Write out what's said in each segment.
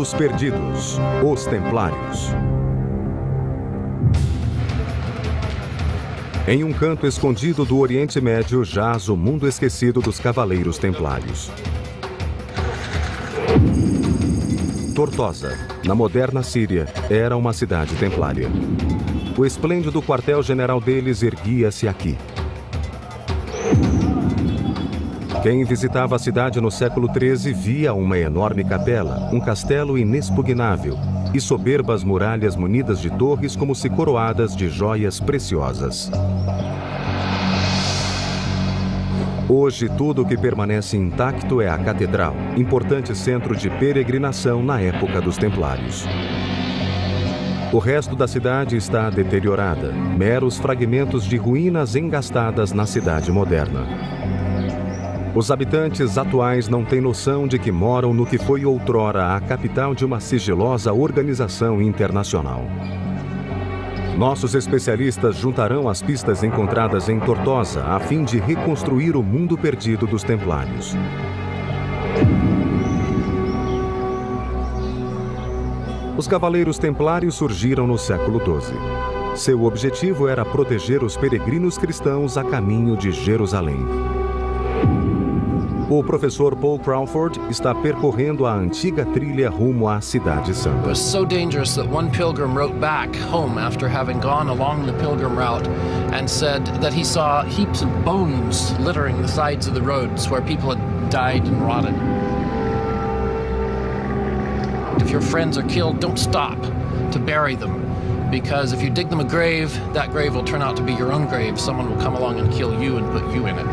Mundos Perdidos, os Templários. Em um canto escondido do Oriente Médio jaz o mundo esquecido dos Cavaleiros Templários. Tortosa, na moderna Síria, era uma cidade templária. O esplêndido quartel-general deles erguia-se aqui. Quem visitava a cidade no século XIII via uma enorme capela, um castelo inexpugnável e soberbas muralhas munidas de torres como se coroadas de joias preciosas. Hoje, tudo o que permanece intacto é a catedral, importante centro de peregrinação na época dos Templários. O resto da cidade está deteriorada, meros fragmentos de ruínas engastadas na cidade moderna. Os habitantes atuais não têm noção de que moram no que foi outrora a capital de uma sigilosa organização internacional. Nossos especialistas juntarão as pistas encontradas em Tortosa a fim de reconstruir o mundo perdido dos Templários. Os Cavaleiros Templários surgiram no século XII. Seu objetivo era proteger os peregrinos cristãos a caminho de Jerusalém. O professor Paul Crawford está percorrendo a antiga trilha rumo à Cidade Santa. It was so dangerous that one pilgrim wrote back home after having gone along the pilgrim route and said that he saw heaps of bones littering the sides of the roads where people had died and rotted. If your friends are killed, don't stop to bury them, because if you dig them a grave, that grave will turn out to be your own grave. Someone will come along and kill you and put you in it.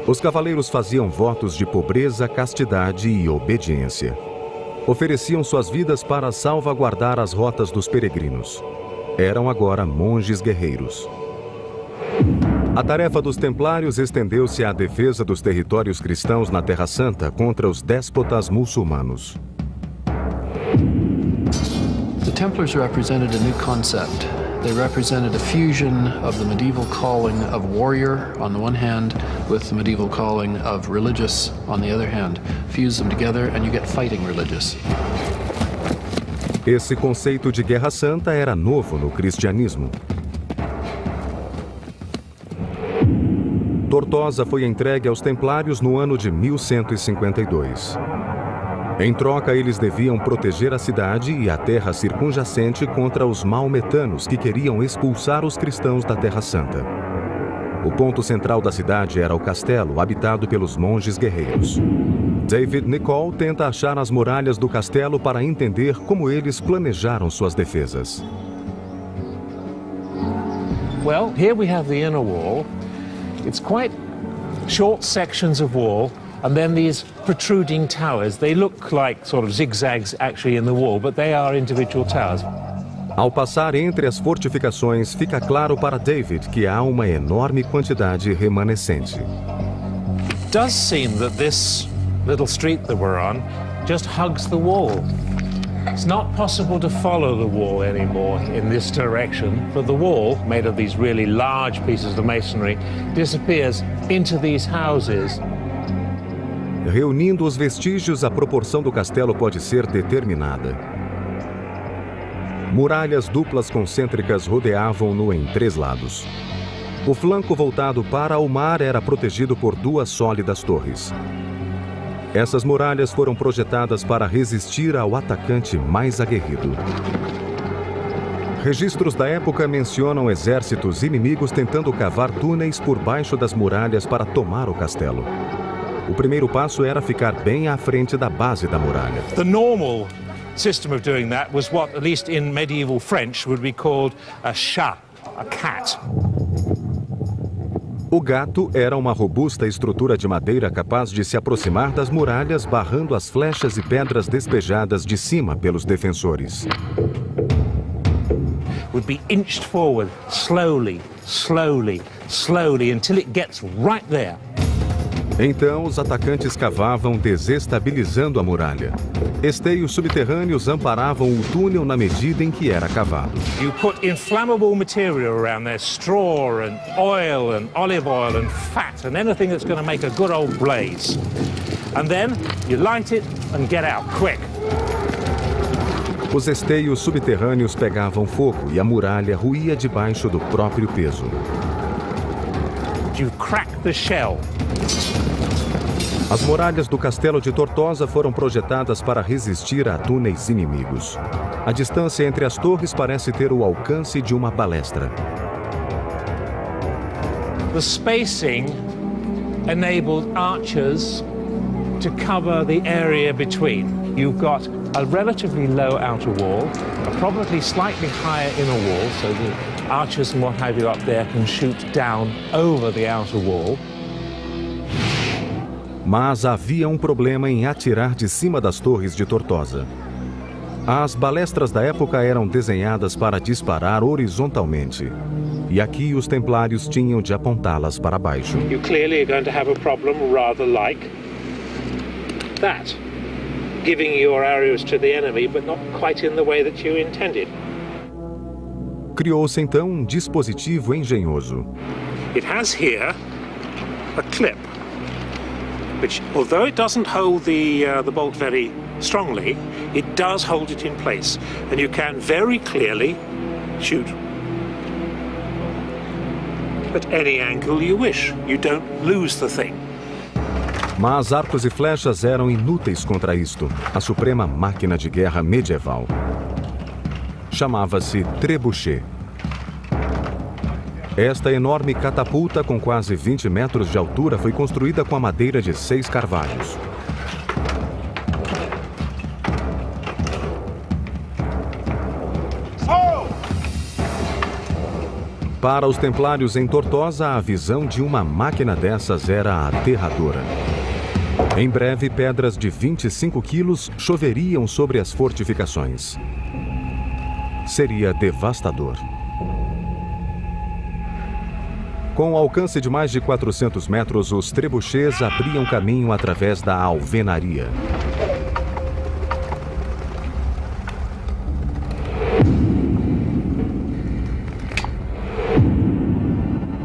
Os cavaleiros faziam votos de pobreza, castidade e obediência. Ofereciam suas vidas para salvaguardar as rotas dos peregrinos. Eram agora monges guerreiros. A tarefa dos Templários estendeu-se à defesa dos territórios cristãos na Terra Santa contra os déspotas muçulmanos. The Templars represented a new concept. They represented a fusion of the medieval calling of warrior on the one hand with the medieval calling of religious on the other hand. Fuse them together and you get fighting religious. Esse conceito de guerra santa era novo no cristianismo. Tortosa foi entregue aos Templários no ano de 1152. Em troca, eles deviam proteger a cidade e a terra circunjacente contra os maometanos que queriam expulsar os cristãos da Terra Santa. O ponto central da cidade era o castelo, habitado pelos monges guerreiros. David Nicoll tenta achar as muralhas do castelo para entender como eles planejaram suas defesas. Well, here we have the inner wall. It's quite short sections of wall. And then these protruding towers, they look like sort of zigzags actually in the wall, but they are individual towers. Ao passar entre as fortificações, fica claro para David que há uma enorme quantidade remanescente. It does seem that this little street that we're on just hugs the wall. It's not possible to follow the wall anymore in this direction, but the wall, made of these really large pieces of masonry, disappears into these houses. Reunindo os vestígios, a proporção do castelo pode ser determinada. Muralhas duplas concêntricas rodeavam-no em 3 lados. O flanco voltado para o mar era protegido por 2 sólidas torres. Essas muralhas foram projetadas para resistir ao atacante mais aguerrido. Registros da época mencionam exércitos inimigos tentando cavar túneis por baixo das muralhas para tomar o castelo. O primeiro passo era ficar bem à frente da base da muralha. The normal system of doing that was what, at least in medieval French, would be called a chat, a cat. O gato era uma robusta estrutura de madeira capaz de se aproximar das muralhas, barrando as flechas e pedras despejadas de cima pelos defensores. Would be inched forward slowly, slowly, slowly until it gets right there. Então, os atacantes cavavam, desestabilizando a muralha. Esteios subterrâneos amparavam o túnel na medida em que era cavado. You put inflammable material around there, straw and oil and olive oil and fat and anything that's going to make a good old blaze. And then you light it and get out, quick. Os esteios subterrâneos pegavam fogo e a muralha ruía debaixo do próprio peso. You crack the shell. As muralhas do castelo de Tortosa foram projetadas para resistir a túneis inimigos. A distância entre as torres parece ter o alcance de uma balestra. The spacing enabled archers to cover the area between. You've got a relatively low outer wall, a probably slightly higher inner wall, so the archers and what have you up there can shoot down over the outer wall. Mas havia um problema em atirar de cima das torres de Tortosa. As balestras da época eram desenhadas para disparar horizontalmente. E aqui os templários tinham de apontá-las para baixo. You clearly are going to have a problem rather like that. Giving your arrows to the enemy, but not quite in the way that you intended. Criou-se então um dispositivo engenhoso. It has here a clip, which, although it doesn't hold the bolt very strongly, it does hold it in place, and you can very clearly shoot at any angle you wish. You don't lose the thing. Mas arcos e flechas eram inúteis contra isto, a suprema máquina de guerra medieval. Chamava-se trebuchet. Esta enorme catapulta, com quase 20 metros de altura, foi construída com a madeira de 6 carvalhos. Para os templários em Tortosa, a visão de uma máquina dessas era aterradora. Em breve, pedras de 25 quilos choveriam sobre as fortificações. Seria devastador. Com o alcance de mais de 400 metros, os trebuchets abriam caminho através da alvenaria.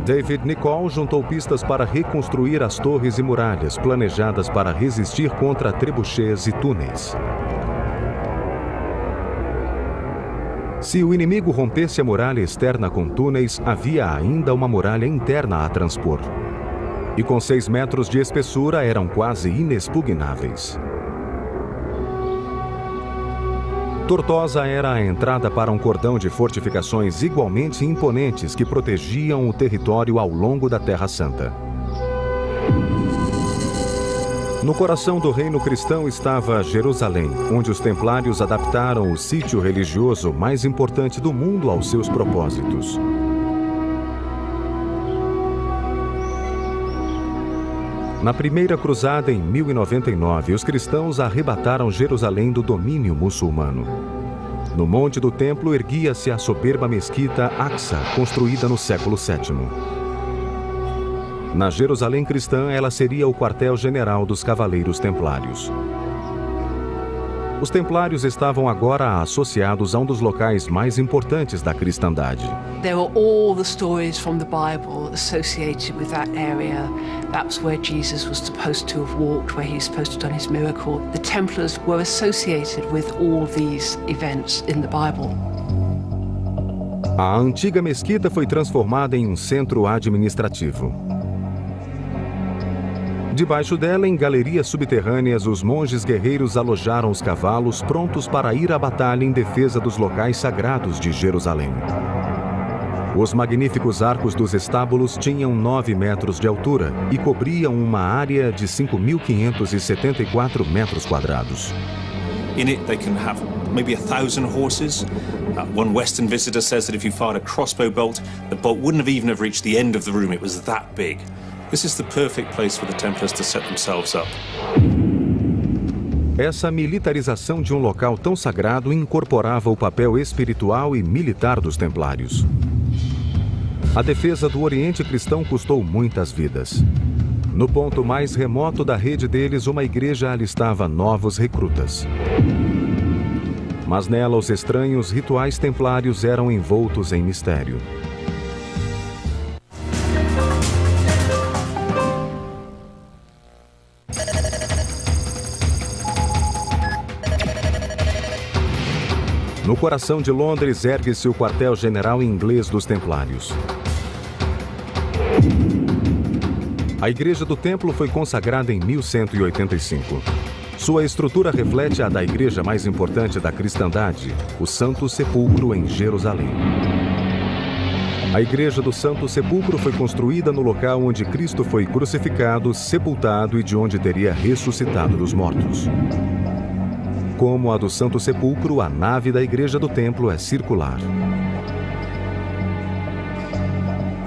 David Nicholl juntou pistas para reconstruir as torres e muralhas planejadas para resistir contra trebuchets e túneis. Se o inimigo rompesse a muralha externa com túneis, havia ainda uma muralha interna a transpor. E com 6 metros de espessura eram quase inexpugnáveis. Tortosa era a entrada para um cordão de fortificações igualmente imponentes que protegiam o território ao longo da Terra Santa. No coração do reino cristão estava Jerusalém, onde os templários adaptaram o sítio religioso mais importante do mundo aos seus propósitos. Na primeira cruzada, em 1099, os cristãos arrebataram Jerusalém do domínio muçulmano. No monte do templo erguia-se a soberba mesquita Aqsa, construída no século VII. Na Jerusalém cristã, ela seria o quartel-general dos Cavaleiros Templários. Os Templários estavam agora associados a um dos locais mais importantes da cristandade. There were all the stories from the Bible associated with that area. That's where Jesus was supposed to have walked, where he's supposed to have done his miracle. The Templars were associated with all these events in the Bible. A antiga mesquita foi transformada em um centro administrativo. Debaixo dela, em galerias subterrâneas, os monges guerreiros alojaram os cavalos prontos para ir à batalha em defesa dos locais sagrados de Jerusalém. Os magníficos arcos dos estábulos tinham 9 metros de altura e cobriam uma área de 5.574 metros quadrados. In it, they can have maybe 1,000 horses. One Western visitor says that if you fired a crossbow bolt, the bolt wouldn't have even reached the end of the room. It was that big. This is the perfect place for the Templars to set themselves up. Essa militarização de um local tão sagrado incorporava o papel espiritual e militar dos Templários. A defesa do Oriente Cristão custou muitas vidas. No ponto mais remoto da rede deles, uma igreja alistava novos recrutas. Mas nela, os estranhos rituais templários eram envoltos em mistério. No coração de Londres ergue-se o quartel-general inglês dos Templários. A Igreja do Templo foi consagrada em 1185. Sua estrutura reflete a da igreja mais importante da cristandade, o Santo Sepulcro em Jerusalém. A Igreja do Santo Sepulcro foi construída no local onde Cristo foi crucificado, sepultado e de onde teria ressuscitado dos mortos. Como a do Santo Sepulcro, a nave da Igreja do Templo é circular.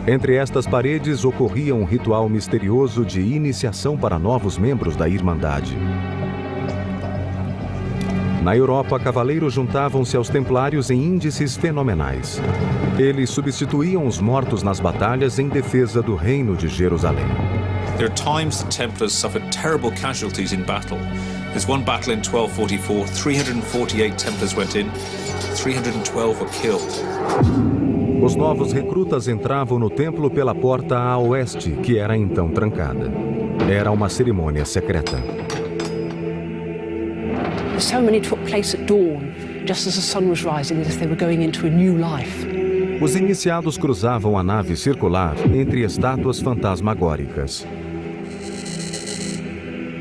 Entre estas paredes ocorria um ritual misterioso de iniciação para novos membros da Irmandade. Na Europa, cavaleiros juntavam-se aos templários em índices fenomenais. Eles substituíam os mortos nas batalhas em defesa do reino de Jerusalém. There are times the Templars suffered terrible casualties in battle. There's one battle in 1244, 348 Templars went in, 312 were killed. Os novos recrutas entravam no templo pela porta a oeste, que era então trancada. Era uma cerimônia secreta. The ceremony took place at dawn, just as the sun was rising, as if they were going into a new life. Os iniciados cruzavam a nave circular entre estátuas fantasmagóricas.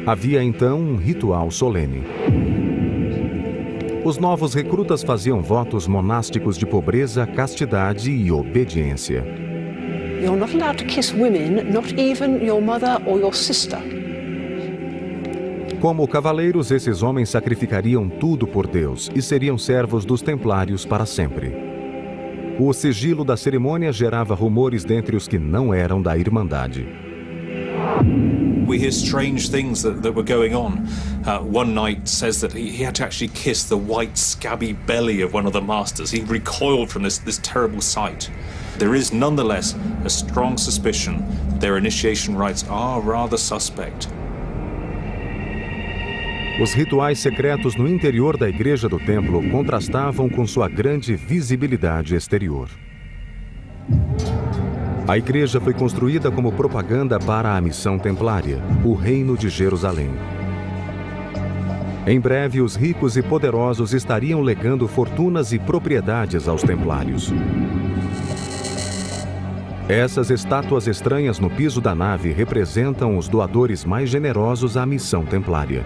Havia então um ritual solene. Os novos recrutas faziam votos monásticos de pobreza, castidade e obediência. You're not allowed to kiss women, not even your mother or your sister. Como cavaleiros, esses homens sacrificariam tudo por Deus e seriam servos dos templários para sempre. O sigilo da cerimônia gerava rumores dentre os que não eram da Irmandade. We hear strange things that were going on. One knight says that he had to actually kiss the white, scabby belly of one of the masters. He recoiled from this terrible sight. There is nonetheless a strong suspicion that their initiation rites are rather suspect. Os rituais secretos no interior da Igreja do Templo contrastavam com sua grande visibilidade exterior. A igreja foi construída como propaganda para a missão templária, o Reino de Jerusalém. Em breve, os ricos e poderosos estariam legando fortunas e propriedades aos templários. Essas estátuas estranhas no piso da nave representam os doadores mais generosos à missão templária.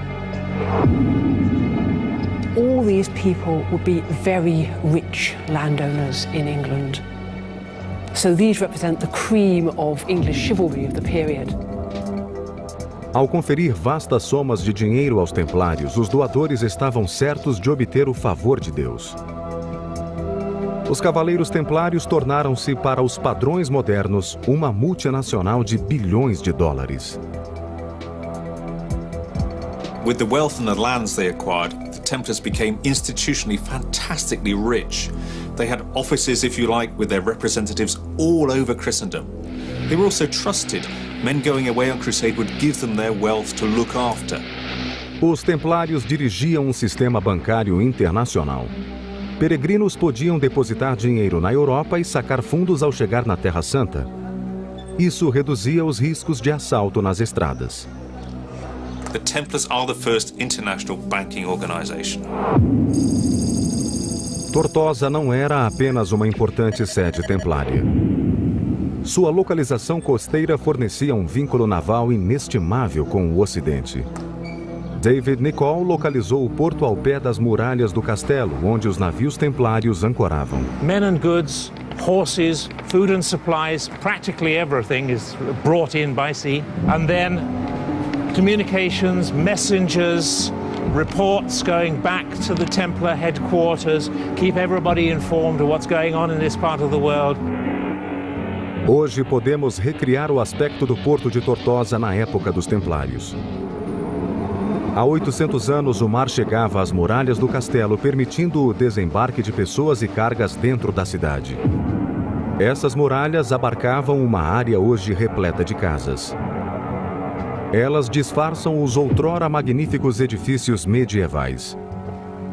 All these people would be very rich landowners in England. So these represent the cream of English chivalry of the period. Ao conferir vastas somas de dinheiro aos templários, os doadores estavam certos de obter o favor de Deus. Os cavaleiros templários tornaram-se, para os padrões modernos, uma multinacional de bilhões de dólares. With the wealth and the lands they acquired, the Templars became institutionally fantastically rich. They had offices, if you like, with their representatives all over Christendom. They were also trusted. Men going away on crusade would give them their wealth to look after. Os templários dirigiam um sistema bancário internacional. Peregrinos podiam depositar dinheiro na Europa e sacar fundos ao chegar na Terra Santa. Isso reduzia os riscos de assalto nas estradas. The Templars are the first international banking organization. Tortosa não era apenas uma importante sede templária. Sua localização costeira fornecia um vínculo naval inestimável com o Ocidente. David Nicol localizou o porto ao pé das muralhas do castelo, onde os navios templários ancoravam. Men and goods, horses, food and supplies, practically everything is brought in by sea. And then communications, messengers, reports going back to the Templar headquarters, keep everybody informed of what's going on in this part of the world. Hoje podemos recriar o aspecto do porto de Tortosa na época dos Templários. Há 800 anos, o mar chegava às muralhas do castelo, permitindo o desembarque de pessoas e cargas dentro da cidade. Essas muralhas abarcavam uma área hoje repleta de casas. Elas disfarçam os outrora magníficos edifícios medievais.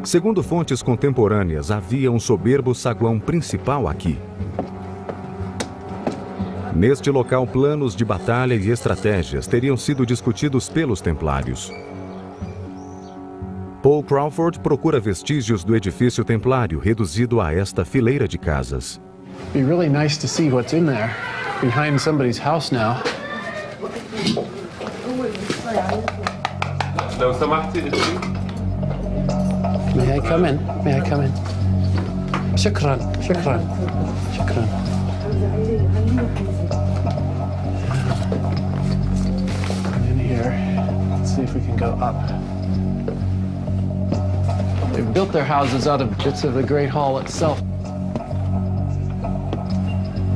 Segundo fontes contemporâneas, havia um soberbo saguão principal aqui. Neste local, planos de batalha e estratégias teriam sido discutidos pelos templários. Paul Crawford procura vestígios do edifício templário, reduzido a esta fileira de casas. It'd be really nice to see what's in there, behind somebody's house now. May I come in? May I come in? Shukran, shukran, shukran. In here, let's see if we can go up. They've built their houses out of bits of the Great Hall itself.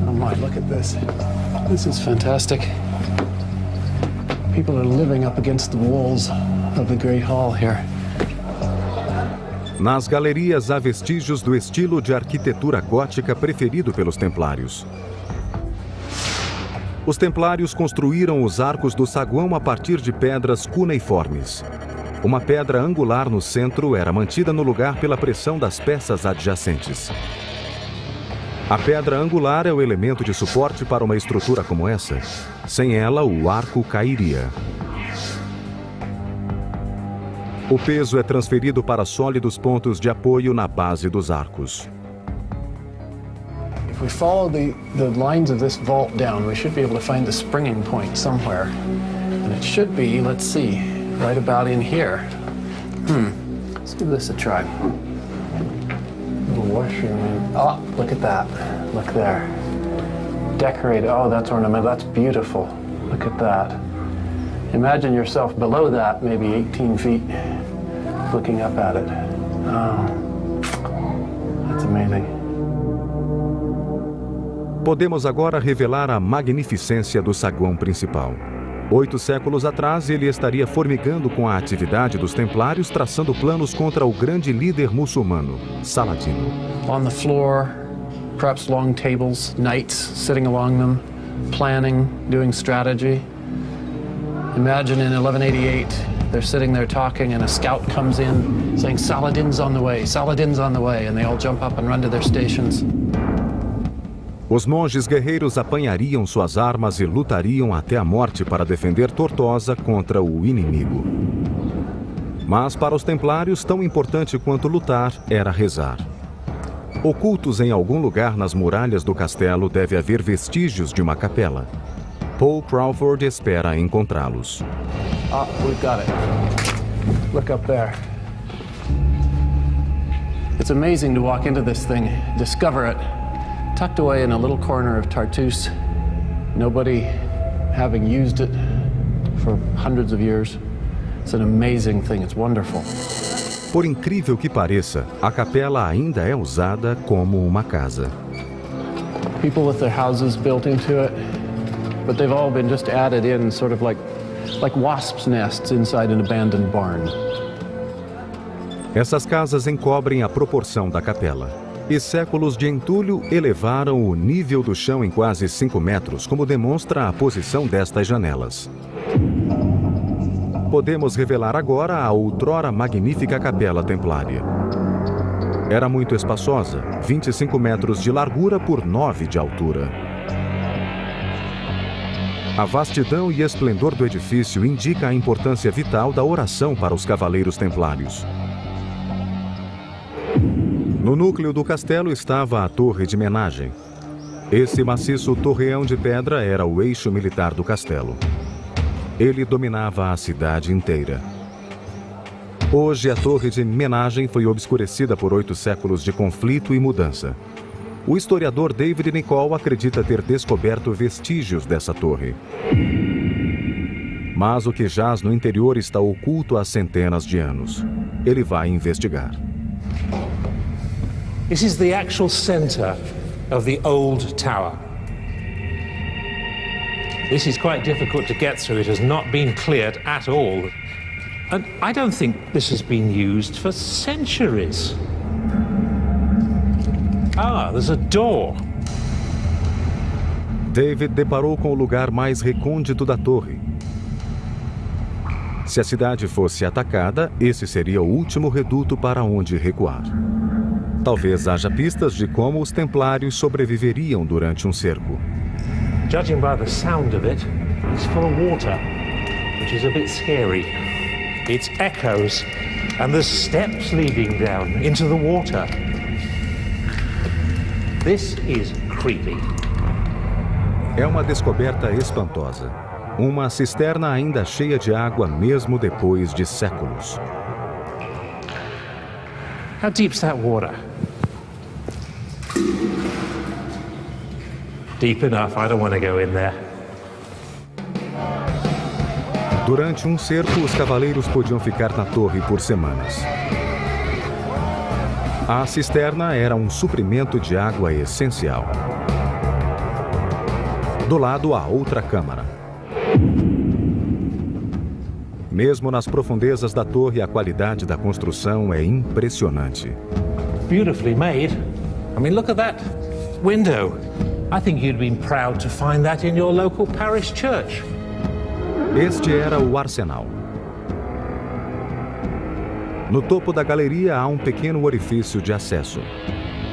Oh my, look at this. This is fantastic. People are living up against the walls of the Great Hall here. Nas galerias há vestígios do estilo de arquitetura gótica preferido pelos templários. Os templários construíram os arcos do saguão a partir de pedras cuneiformes. Uma pedra angular no centro era mantida no lugar pela pressão das peças adjacentes. A pedra angular é o elemento de suporte para uma estrutura como essa. Sem ela, o arco cairia. O peso é transferido para sólidos pontos de apoio na base dos arcos. If we follow the lines of this vault down, we should be able to find the springing point somewhere. And it should be, let's see, right about in here. Let's give this a try. Little washroom. Oh, look at that. Look there. Decorated. Oh, that's ornamental. That's beautiful. Look at that. Imagine yourself below that, maybe 18 feet, looking up at it. Oh, that's amazing. Podemos agora revelar a magnificência do saguão principal. 8 séculos atrás, ele estaria formigando com a atividade dos templários, traçando planos contra o grande líder muçulmano, Saladino. On the floor, perhaps long tables, knights sitting along them, planning, doing strategy. Imagine in 1188, they're sitting there talking and a scout comes in saying, Saladin's on the way, Saladin's on the way, and they all jump up and run to their stations. Os monges guerreiros apanhariam suas armas e lutariam até a morte para defender Tortosa contra o inimigo. Mas para os templários, tão importante quanto lutar era rezar. Ocultos em algum lugar nas muralhas do castelo deve haver vestígios de uma capela. Paul Crawford espera encontrá-los. Ah, we've got it. Look up there. It's amazing to walk into this thing, discover it, tucked away in a little corner of Tartus, nobody having used it for hundreds of years. It's an amazing thing, it's wonderful. Por incrível que pareça, a capela ainda é usada como uma casa. People with their houses built into it, but they've all been just added in, sort of like wasps' nests inside an abandoned barn. Essas casas encobrem a proporção da capela. E séculos de entulho elevaram o nível do chão em quase 5 metros, como demonstra a posição destas janelas. Podemos revelar agora a outrora magnífica capela templária. Era muito espaçosa, 25 metros de largura por 9 de altura. A vastidão e esplendor do edifício indica a importância vital da oração para os cavaleiros templários. No núcleo do castelo estava a torre de menagem. Esse maciço torreão de pedra era o eixo militar do castelo. Ele dominava a cidade inteira. Hoje, a torre de menagem foi obscurecida por 8 séculos de conflito e mudança. O historiador David Nicholl acredita ter descoberto vestígios dessa torre. Mas o que jaz no interior está oculto há centenas de anos. Ele vai investigar. This is the actual center of the old tower. This is quite difficult to get through. It has not been cleared at all. And I don't think this has been used for centuries. Ah, there's a door. David deparou com o lugar mais recôndito da torre. Se a cidade fosse atacada, esse seria o último reduto para onde recuar. Talvez haja pistas de como os templários sobreviveriam durante um cerco. Judging by the sound of it, it's full of water, which is a bit scary. Its echoes And there's steps leading down into the water. This is creepy. É uma descoberta espantosa. Uma cisterna ainda cheia de água mesmo depois de séculos. How deep's that water? Deep enough, I don't want to go in there. Durante um cerco, os cavaleiros podiam ficar na torre por semanas. A cisterna era um suprimento de água essencial. Do lado, a outra câmara. Mesmo nas profundezas da torre, a qualidade da construção é impressionante. Beautifully made. I mean, look at that window. I think you'd been proud to find that in your local parish church. Este era o arsenal. No topo da galeria há um pequeno orifício de acesso.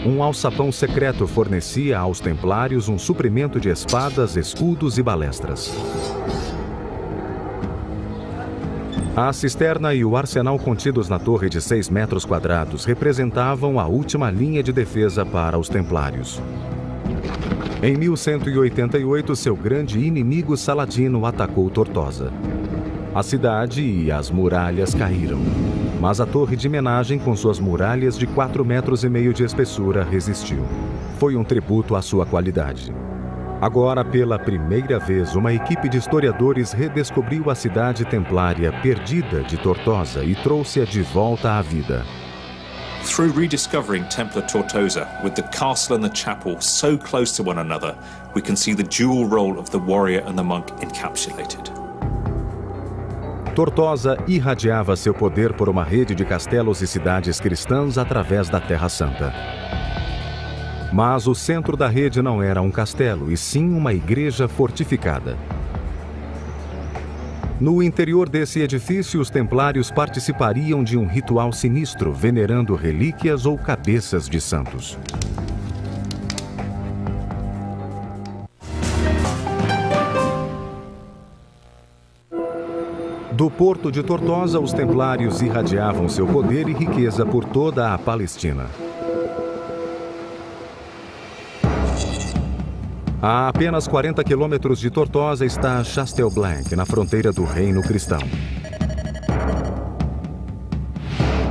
Um alçapão secreto fornecia aos templários um suprimento de espadas, escudos e balestras. A cisterna e o arsenal contidos na torre de 6 metros quadrados representavam a última linha de defesa para os templários. Em 1188, seu grande inimigo Saladino atacou Tortosa. A cidade e as muralhas caíram, mas a torre de homenagem, com suas muralhas de 4,5 metros de espessura, resistiu. Foi um tributo à sua qualidade. Agora, pela primeira vez, uma equipe de historiadores redescobriu a cidade templária perdida de Tortosa e trouxe-a de volta à vida. Through rediscovering Templar Tortosa, with the castle and the chapel so close to one another, we can see the dual role of the warrior and the monk encapsulated. Tortosa irradiava seu poder por uma rede de castelos e cidades cristãs através da Terra Santa. Mas o centro da rede não era um castelo, e sim uma igreja fortificada. No interior desse edifício, os templários participariam de um ritual sinistro, venerando relíquias ou cabeças de santos. Do porto de Tortosa, os templários irradiavam seu poder e riqueza por toda a Palestina. A apenas 40 quilômetros de Tortosa está Chastelblanc, na fronteira do Reino Cristão.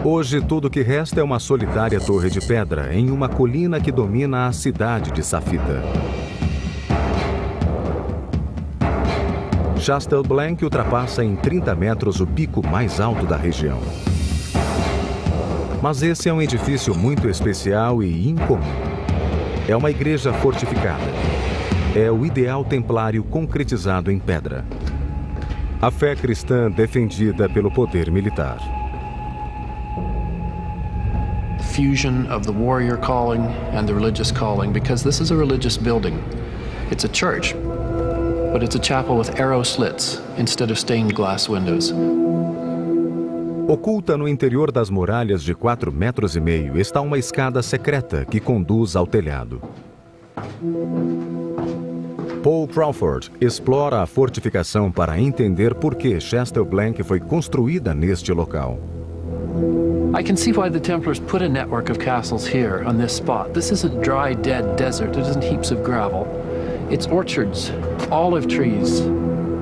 Hoje, tudo o que resta é uma solitária torre de pedra em uma colina que domina a cidade de Safita. Chastelblanc ultrapassa em 30 metros o pico mais alto da região. Mas esse é um edifício muito especial e incomum. É uma igreja fortificada. É o ideal templário concretizado em pedra. A fé cristã defendida pelo poder militar. Fusion of the warrior calling and the religious calling, because this is a religious building. It's a church, but it's a chapel with arrow slits instead of stained glass windows. Oculta no interior das muralhas de 4,5 metros está uma escada secreta que conduz ao telhado. Paul Crawford explora a fortificação para entender por que Chastelblanc foi construída neste local. I can see why the Templars put a network of castles here on this spot. This is a dry, dead desert. It isn't heaps of gravel. It's orchards, olive trees,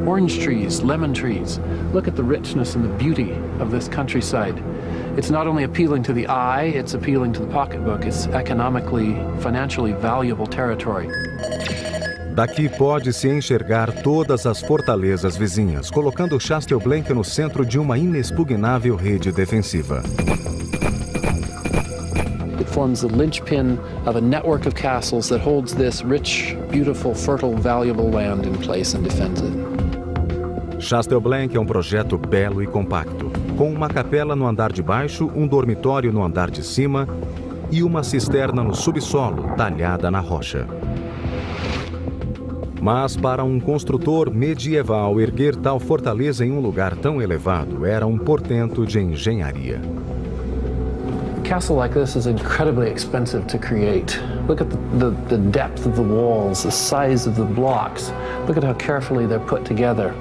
orange trees, lemon trees. Look at the richness and the beauty of this countryside. It's not only appealing to the eye, it's appealing to the pocketbook. It's economically, financially valuable territory. Daqui pode-se enxergar todas as fortalezas vizinhas, colocando Chastelblanc no centro de uma inexpugnável rede defensiva. It forms the linchpin of a network of castles that holds this rich, beautiful, fertile, valuable land in place and defends it. Chastelblanc é um projeto belo e compacto, com uma capela no andar de baixo, um dormitório no andar de cima e uma cisterna no subsolo, talhada na rocha. Mas para um construtor medieval, erguer tal fortaleza em um lugar tão elevado era um portento de engenharia. A castle like this is incredibly expensive to create. Look at the depth of the walls, the size of the blocks. Look at how carefully they're put together.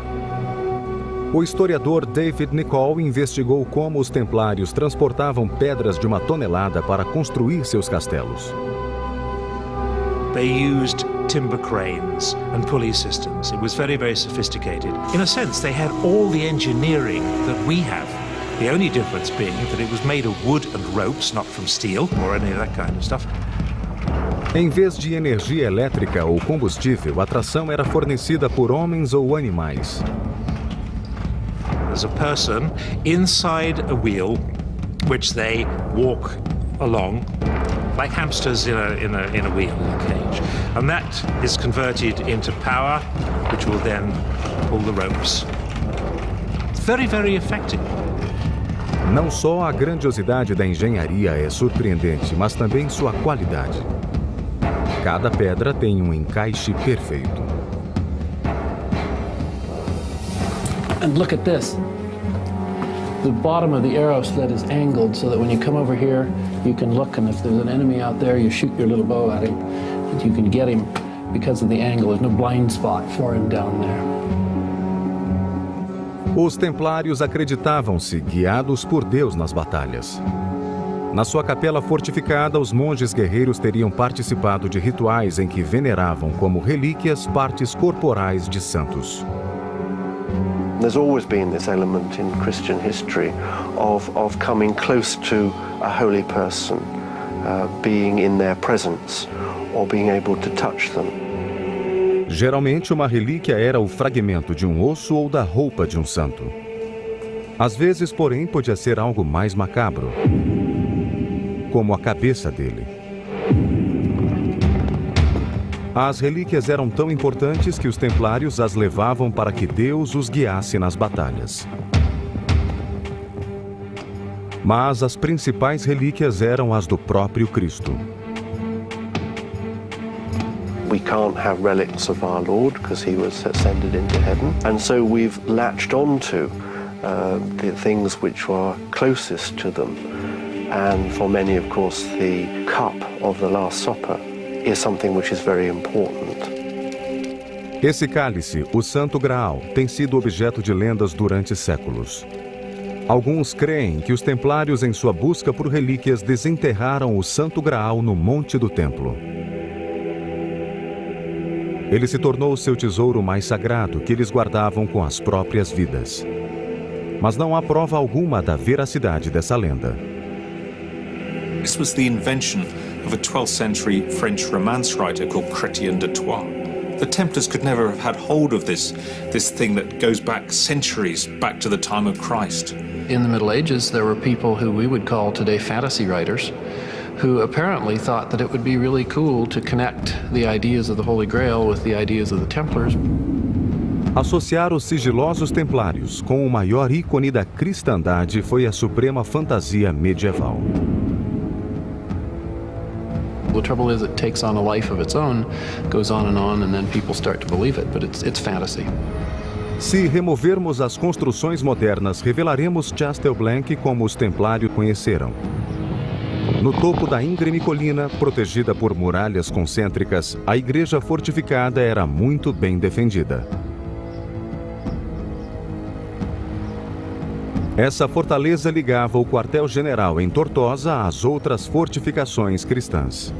O historiador David Nicol investigou como os templários transportavam pedras de 1 tonelada para construir seus castelos. They used timber cranes and pulley systems. It was very, very sophisticated. In a sense, they had all the engineering that we have. The only difference being that it was made of wood and ropes, not from steel or any of that kind of stuff. Em vez de energia elétrica ou combustível, a tração era fornecida por homens ou animais. There's a person inside a wheel which they walk along like hamsters in a wheel, in a cage. And that is converted into power, which will then pull the ropes. It's very, very effective. Não só a grandiosidade da engenharia é surpreendente, mas também sua qualidade. Cada pedra tem um encaixe perfeito. And look at this. The bottom of the arrow slit is angled so that when you come over here, you can look, and if there's an enemy out there, you shoot your little bow at him, and you can get him because of the angle. There's no blind spot for him down there. Os templários acreditavam-se guiados por Deus nas batalhas. Na sua capela fortificada, os monges guerreiros teriam participado de rituais em que veneravam como relíquias partes corporais de santos. There's always been this element in Christian history of coming close to a holy person, being in their presence or being able to touch them. Geralmente, uma relíquia era o fragmento de um osso ou da roupa de um santo. Às vezes, porém, podia ser algo mais macabro, como a cabeça dele. As relíquias eram tão importantes que os templários as levavam para que Deus os guiasse nas batalhas. Mas as principais relíquias eram as do próprio Cristo. We can't have relics of our Lord because he was ascended into heaven, and so we've latched on to the things which are closest to them. And for many, of course, the cup of the Last Supper is something which is very important. Esse cálice, o Santo Graal, tem sido objeto de lendas durante séculos. Alguns creem que os templários, em sua busca por relíquias, desenterraram o Santo Graal no monte do templo. Ele se tornou seu tesouro mais sagrado, que eles guardavam com as próprias vidas. Mas não há prova alguma da veracidade dessa lenda. This was the invention of a 12th century French romance writer called Chrétien de Troyes. The Templars could never have had hold of this thing that goes back centuries, back to the time of Christ. In the Middle Ages, there were people who we would call today fantasy writers, who apparently thought that it would be really cool to connect the ideas of the Holy Grail with the ideas of the Templars. Associar os sigilosos templários com o maior ícone da cristandade foi a suprema fantasia medieval. The trouble is it takes on a life of its own, goes on, and then people start to believe it, but it's fantasy. Se removermos as construções modernas, revelaremos Castelblanc como os templários conheceram. No topo da íngreme colina, protegida por muralhas concêntricas, a igreja fortificada era muito bem defendida. Essa fortaleza ligava o quartel-general em Tortosa às outras fortificações cristãs.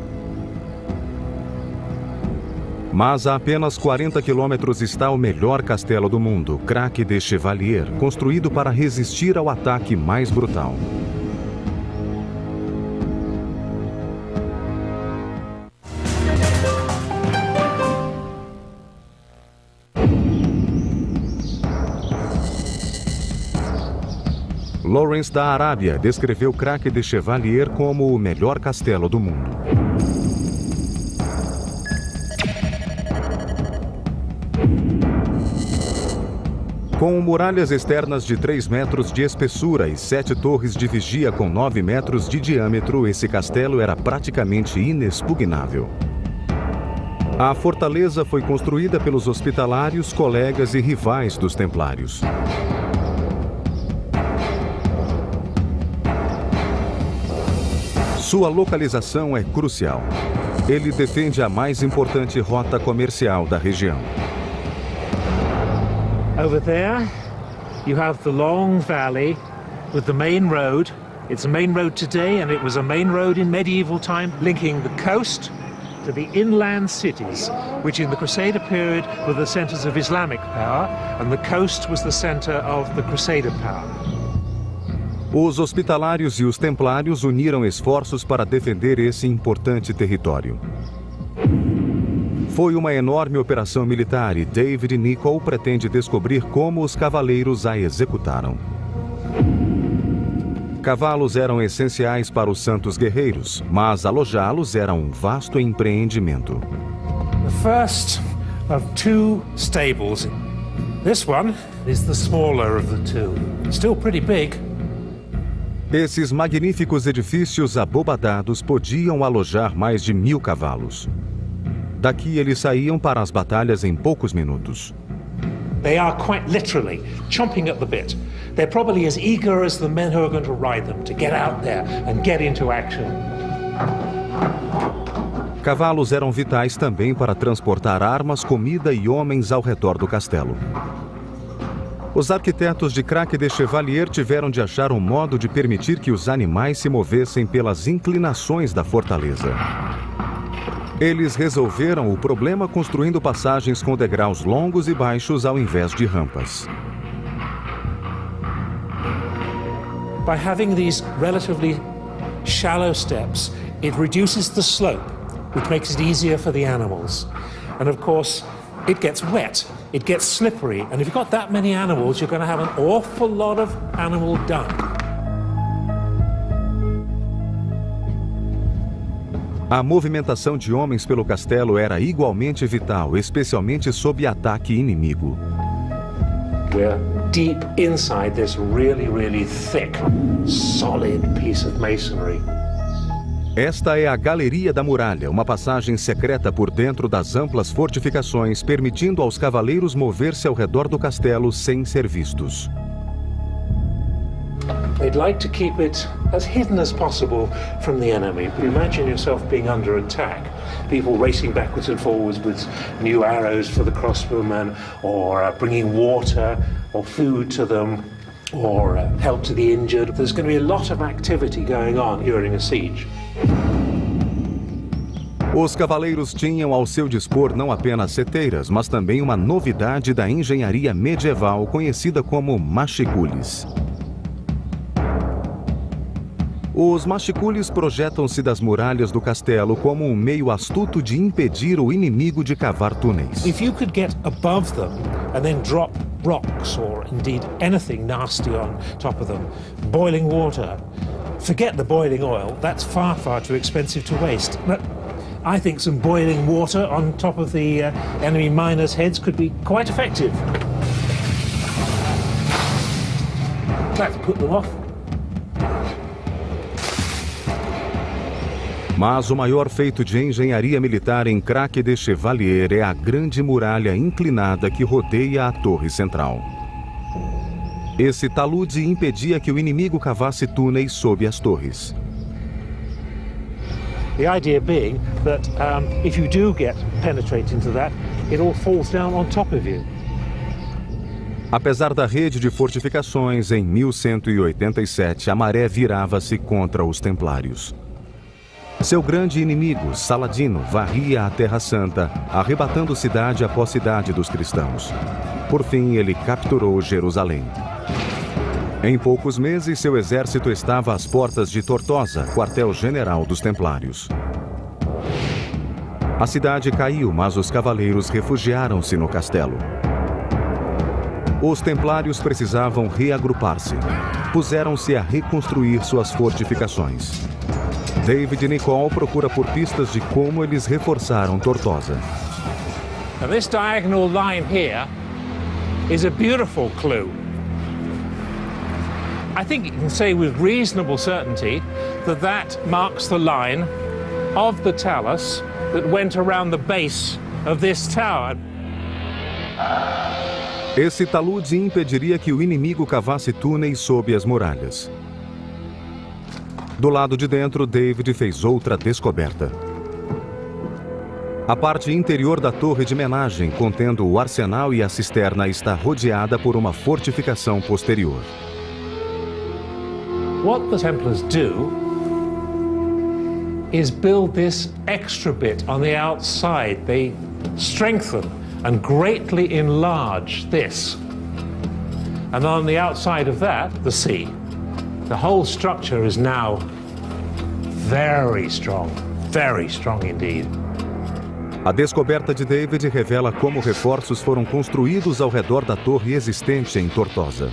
Mas a apenas 40 quilômetros está o melhor castelo do mundo, Craque de Chevalier, construído para resistir ao ataque mais brutal. Lawrence da Arábia descreveu Craque de Chevalier como o melhor castelo do mundo. Com muralhas externas de 3 metros de espessura e 7 torres de vigia com 9 metros de diâmetro, esse castelo era praticamente inexpugnável. A fortaleza foi construída pelos hospitalários, colegas e rivais dos templários. Sua localização é crucial. Ele defende a mais importante rota comercial da região. Over there, you have the long valley with the main road. It's a main road today, and it was a main road in medieval time, linking the coast to the inland cities, which in the Crusader period were the centers of Islamic power, and the coast was the center of the Crusader power. Os hospitalários e os templários uniram esforços para defender esse importante território. Foi uma enorme operação militar e David Nicholl pretende descobrir como os cavaleiros a executaram. Cavalos eram essenciais para os santos guerreiros, mas alojá-los era um vasto empreendimento. The first of two stables. This one is the smaller of the two. Still pretty big. Esses magníficos edifícios abobadados podiam alojar mais de 1000 cavalos. Daqui eles saíam para as batalhas em poucos minutos. They are quite literally chomping at the bit. They're probably as eager as the men who are going to ride them to get out there and get into action. Cavalos eram vitais também para transportar armas, comida e homens ao redor do castelo. Os arquitetos de Craque de Chevalier tiveram de achar um modo de permitir que os animais se movessem pelas inclinações da fortaleza. Eles resolveram o problema construindo passagens com degraus longos e baixos ao invés de rampas. By having these relatively shallow steps, it reduces the slope, which makes it easier for the animals. And of course, it gets wet, it gets slippery, and if you've got that many animals, you're going to have an awful lot of animal dung. A movimentação de homens pelo castelo era igualmente vital, especialmente sob ataque inimigo. We're deep inside this really, really thick, solid piece of masonry. Esta é a Galeria da Muralha, uma passagem secreta por dentro das amplas fortificações, permitindo aos cavaleiros mover-se ao redor do castelo sem ser vistos. They'd like to keep it as hidden as possible from the enemy. But imagine yourself being under attack. People racing backwards and forwards with new arrows for the crossbowmen, or bringing water or food to them, or help to the injured. There's going to be a lot of activity going on during a siege. Os cavaleiros tinham ao seu dispor não apenas seteiras, mas também uma novidade da engenharia medieval conhecida como machicules. Os machicules projetam-se das muralhas do castelo como um meio astuto de impedir o inimigo de cavar túneis. If you could get above them and then drop rocks or indeed anything nasty on top of them, boiling water, forget the boiling oil, that's far, far too expensive to waste. But I think some boiling water on top of the enemy miners' heads could be quite effective. That would put them off. Mas o maior feito de engenharia militar em Craque de Chevalier é a grande muralha inclinada que rodeia a torre central. Esse talude impedia que o inimigo cavasse túneis sob as torres. The idea being that if you do penetrate into that, it all falls down on top of you. Apesar da rede de fortificações, em 1187 a maré virava-se contra os templários. Seu grande inimigo, Saladino, varria a Terra Santa, arrebatando cidade após cidade dos cristãos. Por fim, ele capturou Jerusalém. Em poucos meses, seu exército estava às portas de Tortosa, quartel-general dos templários. A cidade caiu, mas os cavaleiros refugiaram-se no castelo. Os templários precisavam reagrupar-se. Puseram-se a reconstruir suas fortificações. David Nicholl procura por pistas de como eles reforçaram Tortosa. Now this diagonal line here is a beautiful clue. I think you can say with reasonable certainty that marks the line of the talus that went around the base of this tower. Esse talude impediria que o inimigo cavasse túneis sob as muralhas. Do lado de dentro, David fez outra descoberta. A parte interior da torre de menagem, contendo o arsenal e a cisterna, está rodeada por uma fortificação posterior. What the Templars do is build this extra bit on the outside. They strengthen and greatly enlarge this. And on the outside of that, the sea. The whole structure is now very strong indeed. A descoberta de David revela como reforços foram construídos ao redor da torre existente em Tortosa.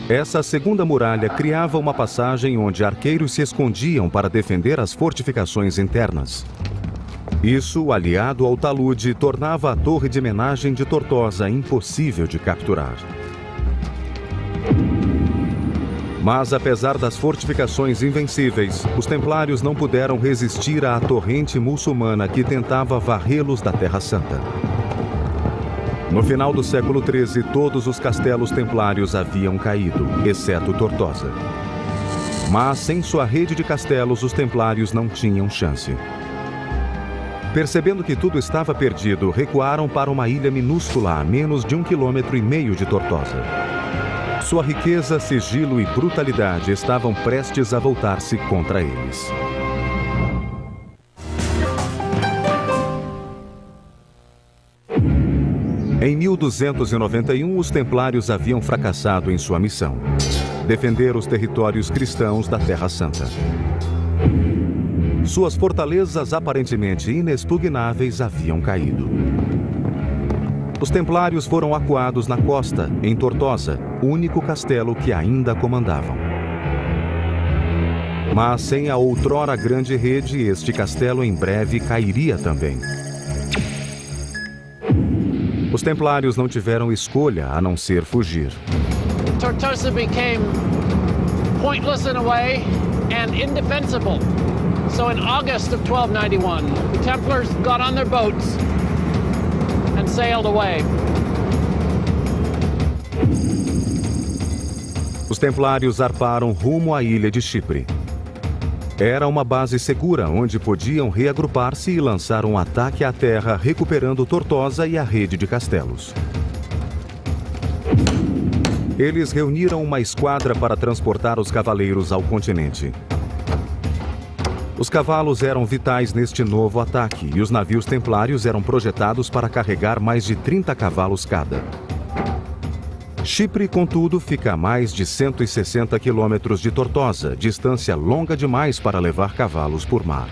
Essa segunda muralha criava uma passagem onde arqueiros se escondiam para defender as fortificações internas. Isso, aliado ao talude, tornava a torre de menagem de Tortosa impossível de capturar. Mas, apesar das fortificações invencíveis, os templários não puderam resistir à torrente muçulmana que tentava varrê-los da Terra Santa. No final do século XIII, todos os castelos templários haviam caído, exceto Tortosa. Mas, sem sua rede de castelos, os templários não tinham chance. Percebendo que tudo estava perdido, recuaram para uma ilha minúscula a menos de 1,5 km de Tortosa. Sua riqueza, sigilo e brutalidade estavam prestes a voltar-se contra eles. Em 1291, os templários haviam fracassado em sua missão: defender os territórios cristãos da Terra Santa. Suas fortalezas aparentemente inexpugnáveis haviam caído. Os templários foram acuados na costa, em Tortosa, único castelo que ainda comandavam. Mas sem a outrora grande rede, este castelo em breve cairia também. Os templários não tiveram escolha a não ser fugir. Tortosa became pointless in a way and indefensible. So in August of 1291, the Templars got on their boats and sailed away. Os templários zarparam rumo à ilha de Chipre. Era uma base segura onde podiam reagrupar-se e lançar um ataque à terra, recuperando Tortosa e a rede de castelos. Eles reuniram uma esquadra para transportar os cavaleiros ao continente. Os cavalos eram vitais neste novo ataque e os navios templários eram projetados para carregar mais de 30 cavalos cada. Chipre, contudo, fica a mais de 160 quilômetros de Tortosa, distância longa demais para levar cavalos por mar.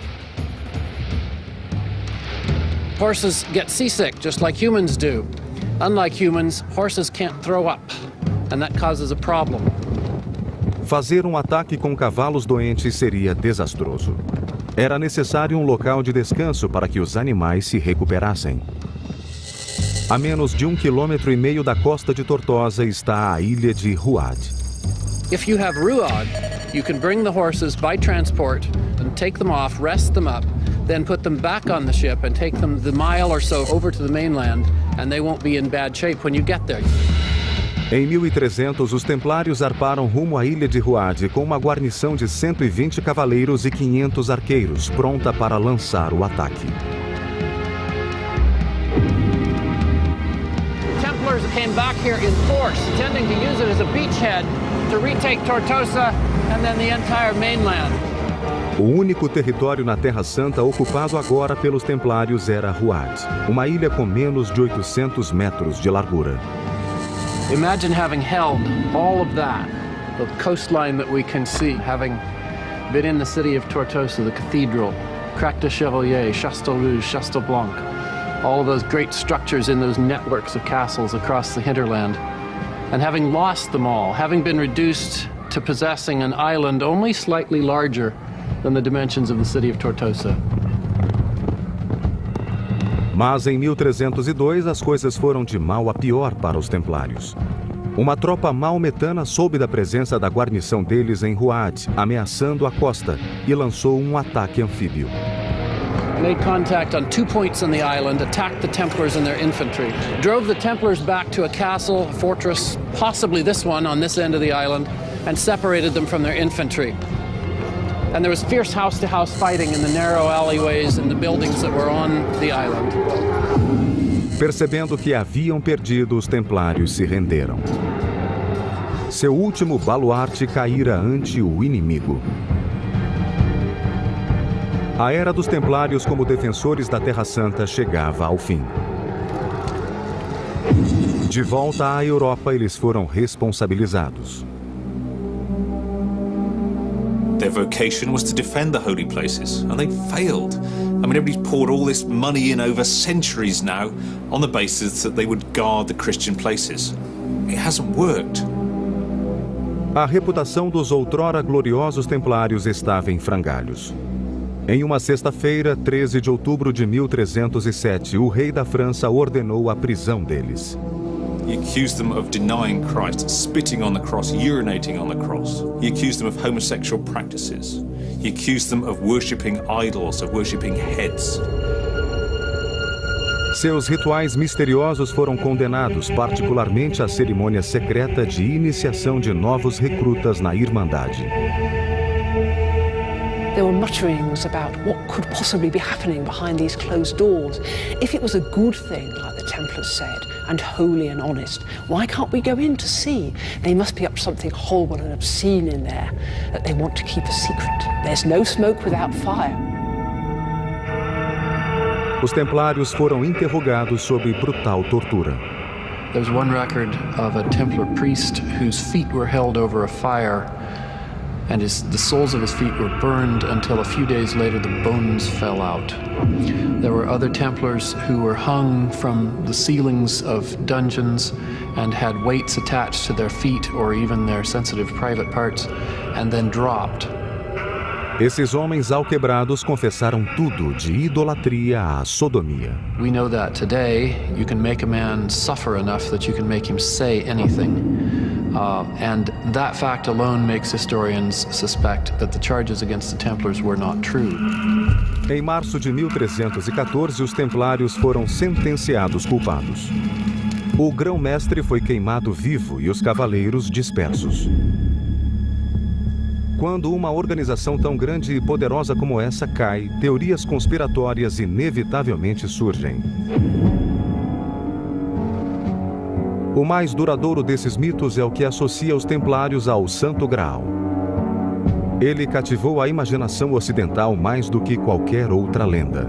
Horses get seasick just like humans do. Unlike humans, horses can't throw up, and that causes a problem. Fazer um ataque com cavalos doentes seria desastroso. Era necessário um local de descanso para que os animais se recuperassem. A menos de 1,5 km da costa de Tortosa está a ilha de Ruad. If you have Ruad, you can bring the horses by transport and take them off, rest them up, then put them back on the ship and take them the mile or so over to the mainland, and they won't be in bad shape when you get there. Em 1300, os templários zarparam rumo à ilha de Ruad com uma guarnição de 120 cavaleiros e 500 arqueiros, pronta para lançar o ataque. Templars came back here in force, intending to use it as a beachhead to retake Tortosa and then the entire mainland. O único território na Terra Santa ocupado agora pelos templários era Ruad, uma ilha com menos de 800 metros de largura. Imagine having held all of that, the coastline that we can see, having been in the city of Tortosa, the cathedral, Crac de Chevalier, Chastel Rouge, Chastel Blanc, all of those great structures in those networks of castles across the hinterland, and having lost them all, having been reduced to possessing an island only slightly larger than the dimensions of the city of Tortosa. Mas em 1302 as coisas foram de mal a pior para os templários. Uma tropa maometana soube da presença da guarnição deles em Ruad, ameaçando a costa, e lançou um ataque anfíbio. Made contact on 2 points on the island, attacked the Templars and their infantry, drove the Templars back to a castle, a fortress, possibly this one on this end of the island, and separated them from their infantry. And there was fierce house-to-house fighting in the narrow alleyways and the buildings that were on the island. Percebendo que haviam perdido, os templários se renderam. Seu último baluarte caíra ante o inimigo. A era dos templários como defensores da Terra Santa chegava ao fim. De volta à Europa, eles foram responsabilizados. Their vocation was to defend the holy places, and they failed. I mean, everybody's poured all this money in over centuries now on the basis that they would guard the Christian places. It hasn't worked. A reputação dos outrora gloriosos templários estava em frangalhos. Em uma sexta-feira, 13 de outubro de 1307, o rei da França ordenou a prisão deles. He accused them of denying Christ, spitting on the cross, urinating on the cross. He accused them of homosexual practices. He accused them of worshipping idols, of worshipping heads. Seus rituais misteriosos foram condenados, particularmente a cerimônia secreta de iniciação de novos recrutas na Irmandade. There were mutterings about what could possibly be happening behind these closed doors. If it was a good thing, like the Templars said, and holy and honest, why can't we go in to see? They must be up to something horrible and obscene in there that they want to keep a secret. There's no smoke without fire. Os templários foram interrogados sob brutal tortura. There's one record of a Templar priest whose feet were held over a fire, and the soles of his feet were burned until a few days later the bones fell out. There were other Templars who were hung from the ceilings of dungeons and had weights attached to their feet or even their sensitive private parts, and then dropped. Esses homens alquebrados confessaram tudo, de idolatria à sodomia. We know that today you can make a man suffer enough that you can make him say anything. And that fact alone makes historians suspect that the charges against the Templars were not true. Em março de 1314, os templários foram sentenciados culpados. O grão-mestre foi queimado vivo e os cavaleiros dispersos. Quando uma organização tão grande e poderosa como essa cai, teorias conspiratórias inevitavelmente surgem. O mais duradouro desses mitos é o que associa os templários ao Santo Graal. Ele cativou a imaginação ocidental mais do que qualquer outra lenda.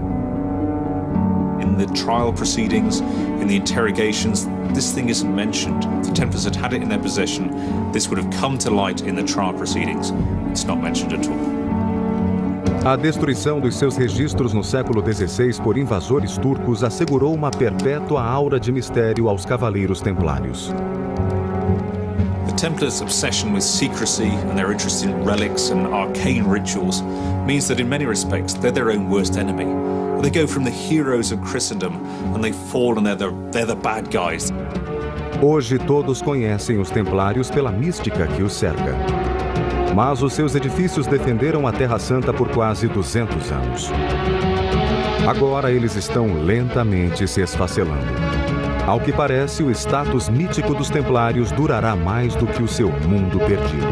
In the trial proceedings, in the interrogations, this thing isn't mentioned. If the Templars had it in their possession, this would have come to light in the trial proceedings. It's not mentioned at all. A destruição dos seus registros no século XVI por invasores turcos assegurou uma perpétua aura de mistério aos cavaleiros templários. The Templars' obsession with secrecy and their interest in relics and arcane rituals means that in many respects they're their own worst enemy. They go from the heroes of Christendom and they fall and they're the bad guys. Hoje todos conhecem os templários pela mística que os cerca. Mas os seus edifícios defenderam a Terra Santa por quase 200 anos. Agora eles estão lentamente se esfacelando. Ao que parece, o status mítico dos templários durará mais do que o seu mundo perdido.